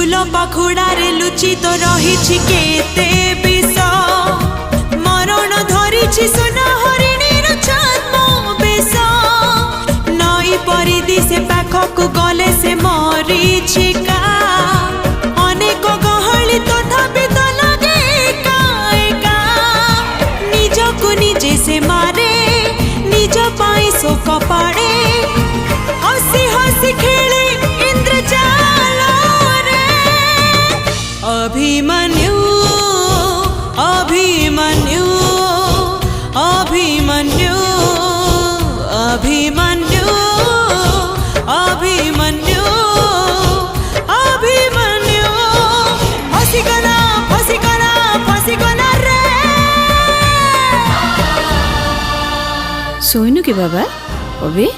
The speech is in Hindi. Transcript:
फूल पाखुड़ारे लुचि तो रही केते विष मरण धरी सुना हरिणीर छद्म बेश नई परिधि से पाखक गले से मरीचिका अनेक गहली तथापि तो लगे एका एका निजकु निजे से मारे निज पाई शोक पाड़े हसी हसी खेले इंद्रजाल रे अभिमन्यु अभिमन्यु अभिमन्यु अभिमन्यु अभिमन्यु अभिमन्यु फसिगला फसिगला फसिगला रे सोइनु के बाबा अभी